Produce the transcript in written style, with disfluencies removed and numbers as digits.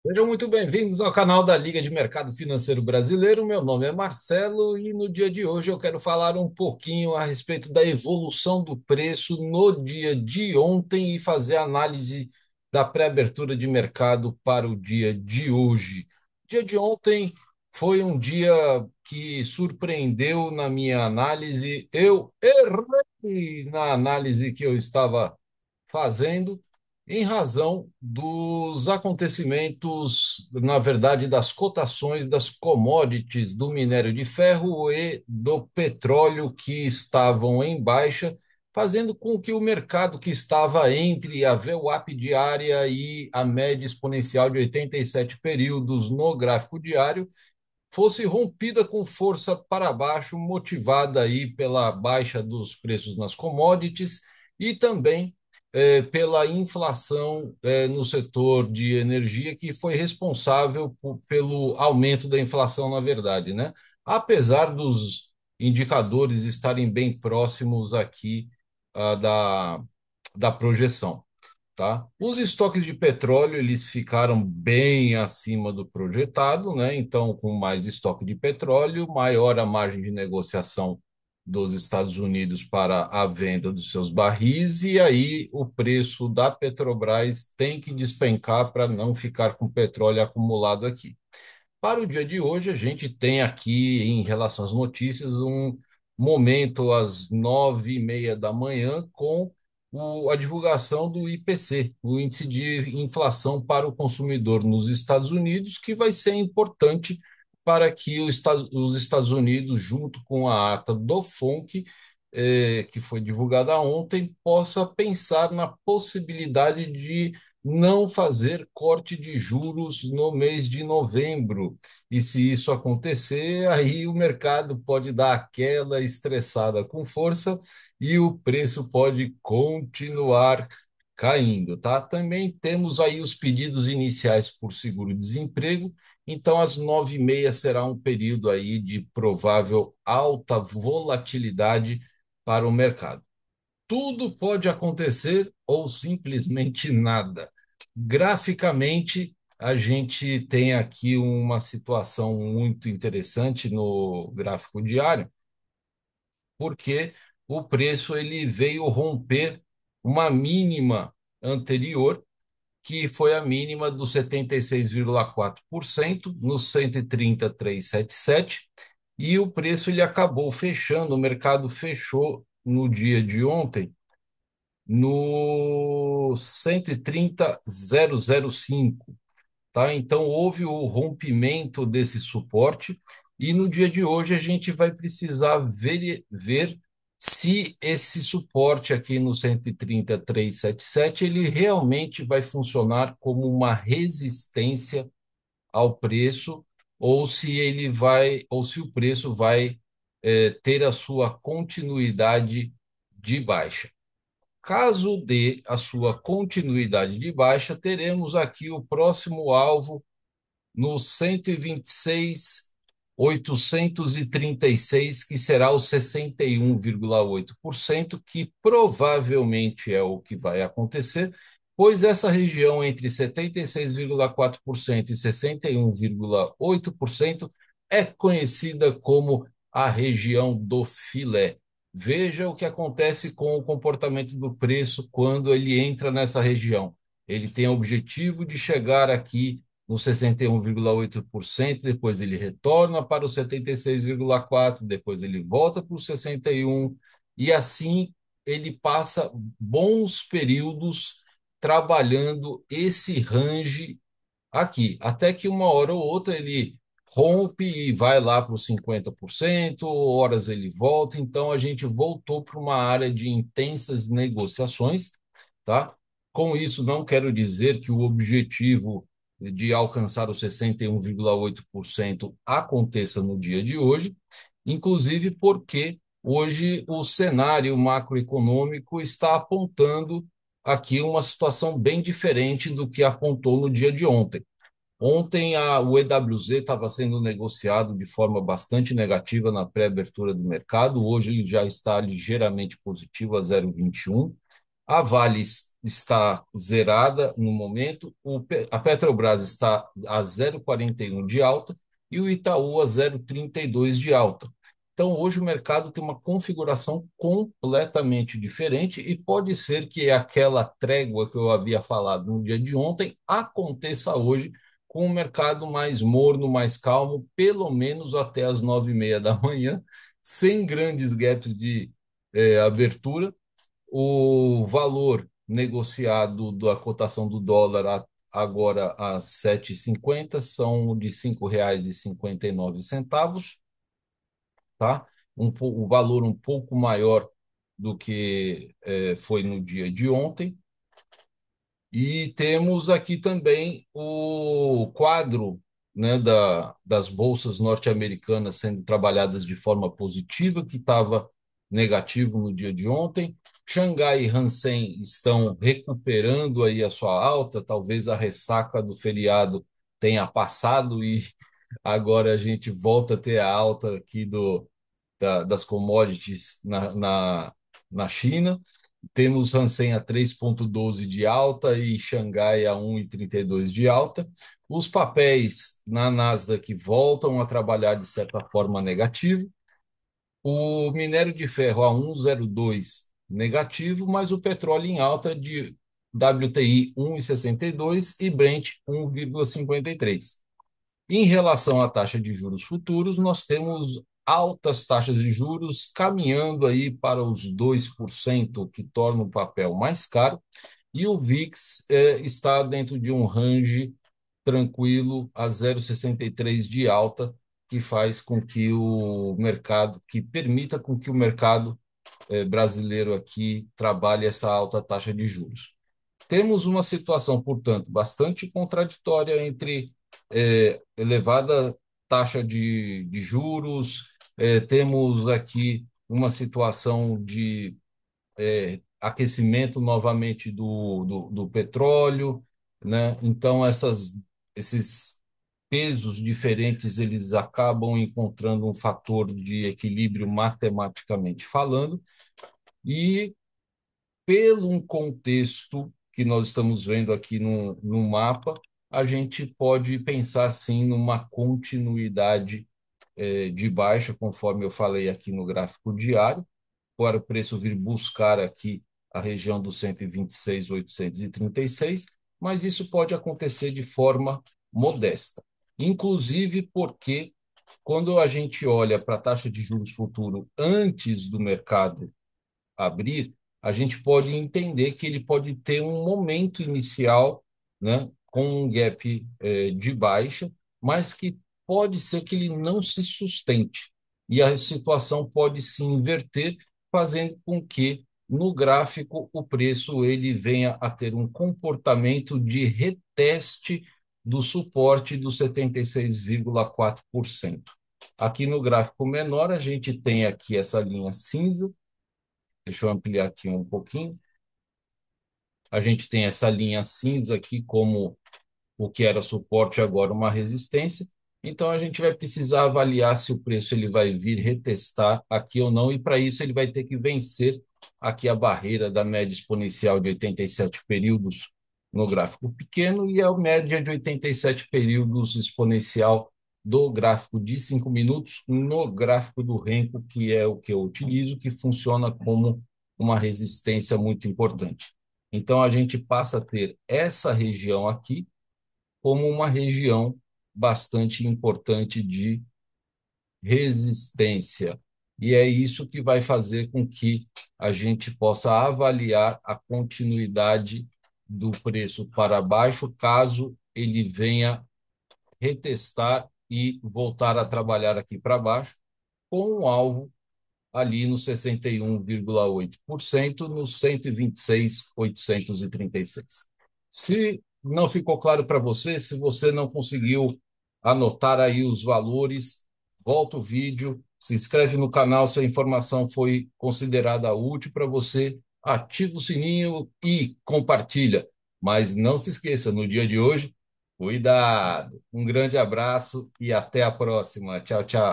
Sejam muito bem-vindos ao canal da Liga de Mercado Financeiro Brasileiro. Meu nome é Marcelo e no dia de hoje eu quero falar um pouquinho a respeito da evolução do preço no dia de ontem e fazer análise da pré-abertura de mercado para o dia de hoje. O dia de ontem foi um dia que surpreendeu na minha análise. Eu errei na análise que eu estava fazendo em razão dos acontecimentos, na verdade, das cotações das commodities do minério de ferro e do petróleo que estavam em baixa, fazendo com que o mercado que estava entre a VWAP diária e a média exponencial de 87 períodos no gráfico diário fosse rompida com força para baixo, motivada aí pela baixa dos preços nas commodities e também pela inflação no setor de energia, que foi responsável pelo aumento da inflação, na verdade, né? Apesar dos indicadores estarem bem próximos aqui da projeção. Tá? Os estoques de petróleo eles ficaram bem acima do projetado, né? Então, com mais estoque de petróleo, maior a margem de negociação dos Estados Unidos para a venda dos seus barris, e aí o preço da Petrobras tem que despencar para não ficar com petróleo acumulado aqui. Para o dia de hoje, a gente tem aqui, em relação às notícias, um momento às 9h30 da manhã com a divulgação do IPC, o Índice de Inflação para o Consumidor nos Estados Unidos, que vai ser importante para que os Estados Unidos, junto com a ata do FONC, que foi divulgada ontem, possa pensar na possibilidade de não fazer corte de juros no mês de novembro. E se isso acontecer, aí o mercado pode dar aquela estressada com força e o preço pode continuar caindo, tá? Também temos aí os pedidos iniciais por seguro-desemprego, então às 9h30 será um período aí de provável alta volatilidade para o mercado. Tudo pode acontecer ou simplesmente nada. Graficamente, a gente tem aqui uma situação muito interessante no gráfico diário, porque o preço ele veio romper uma mínima anterior, que foi a mínima do 76,4% no 130,377, e o preço ele acabou fechando, o mercado fechou no dia de ontem no 130,005, tá? Então houve o rompimento desse suporte e no dia de hoje a gente vai precisar ver se esse suporte aqui no 130,377 ele realmente vai funcionar como uma resistência ao preço ou se o preço vai ter a sua continuidade de baixa. Caso dê a sua continuidade de baixa, teremos aqui o próximo alvo no 126,836, que será o 61,8%, que provavelmente é o que vai acontecer, pois essa região entre 76,4% e 61,8% é conhecida como a região do filé. Veja o que acontece com o comportamento do preço quando ele entra nessa região. Ele tem o objetivo de chegar aqui no 61,8%, depois ele retorna para o 76,4%, depois ele volta para o 61%, e assim ele passa bons períodos trabalhando esse range aqui, até que uma hora ou outra ele rompe e vai lá para os 50%, horas ele volta, então a gente voltou para uma área de intensas negociações, tá? Com isso, não quero dizer que o objetivo de alcançar os 61,8% aconteça no dia de hoje, inclusive porque hoje o cenário macroeconômico está apontando aqui uma situação bem diferente do que apontou no dia de ontem. Ontem o EWZ estava sendo negociado de forma bastante negativa na pré-abertura do mercado, hoje ele já está ligeiramente positivo a 0,21. A Vale está zerada no momento, a Petrobras está a 0,41 de alta e o Itaú a 0,32 de alta. Então, hoje o mercado tem uma configuração completamente diferente e pode ser que aquela trégua que eu havia falado no dia de ontem aconteça hoje com o mercado mais morno, mais calmo, pelo menos até as 9h30 da manhã, sem grandes gaps de abertura. O valor negociado da cotação do dólar agora às 7,50 são de R$ 5,59, tá? O valor um pouco maior do que foi no dia de ontem. E temos aqui também o quadro, né, das bolsas norte-americanas sendo trabalhadas de forma positiva, que estava negativo no dia de ontem. Xangai e Hansen estão recuperando aí a sua alta, talvez a ressaca do feriado tenha passado e agora a gente volta a ter a alta aqui das commodities na China. Temos Hansen a 3,12 de alta e Xangai a 1,32 de alta. Os papéis na Nasdaq voltam a trabalhar de certa forma negativo. O minério de ferro a 1,02 negativo, mas o petróleo em alta de WTI 1,62 e Brent 1,53. Em relação à taxa de juros futuros, nós temos altas taxas de juros caminhando aí para os 2%, que torna o papel mais caro, e o VIX está dentro de um range tranquilo a 0,63 de alta, que faz com que o mercado, que permita com que o mercado brasileiro aqui trabalhe essa alta taxa de juros. Temos uma situação, portanto, bastante contraditória entre elevada taxa de juros, temos aqui uma situação de aquecimento novamente do petróleo, né? Então, esses pesos diferentes eles acabam encontrando um fator de equilíbrio matematicamente falando, e pelo um contexto que nós estamos vendo aqui no mapa, a gente pode pensar sim numa continuidade de baixa, conforme eu falei aqui no gráfico diário, para o preço vir buscar aqui a região dos 126.836, mas isso pode acontecer de forma modesta. Inclusive porque quando a gente olha para a taxa de juros futuro antes do mercado abrir, a gente pode entender que ele pode ter um momento inicial, né, com um gap de baixa, mas que pode ser que ele não se sustente. E a situação pode se inverter, fazendo com que, no gráfico, o preço ele venha a ter um comportamento de reteste do suporte dos 76,4%. Aqui no gráfico menor, a gente tem aqui essa linha cinza. Deixa eu ampliar aqui um pouquinho. A gente tem essa linha cinza aqui como o que era suporte, agora uma resistência. Então, a gente vai precisar avaliar se o preço ele vai vir retestar aqui ou não, e para isso ele vai ter que vencer aqui a barreira da média exponencial de 87 períodos no gráfico pequeno e a média de 87 períodos exponencial do gráfico de 5 minutos no gráfico do Renko, que é o que eu utilizo, que funciona como uma resistência muito importante. Então, a gente passa a ter essa região aqui como uma região bastante importante de resistência. E é isso que vai fazer com que a gente possa avaliar a continuidade do preço para baixo, caso ele venha retestar e voltar a trabalhar aqui para baixo, com um alvo ali no 61,8%, no 126.836. Se não ficou claro para você, se você não conseguiu anotar aí os valores, volta o vídeo, se inscreve no canal se a informação foi considerada útil para você, ativa o sininho e compartilha. Mas não se esqueça, no dia de hoje, cuidado. Um grande abraço e até a próxima. Tchau, tchau.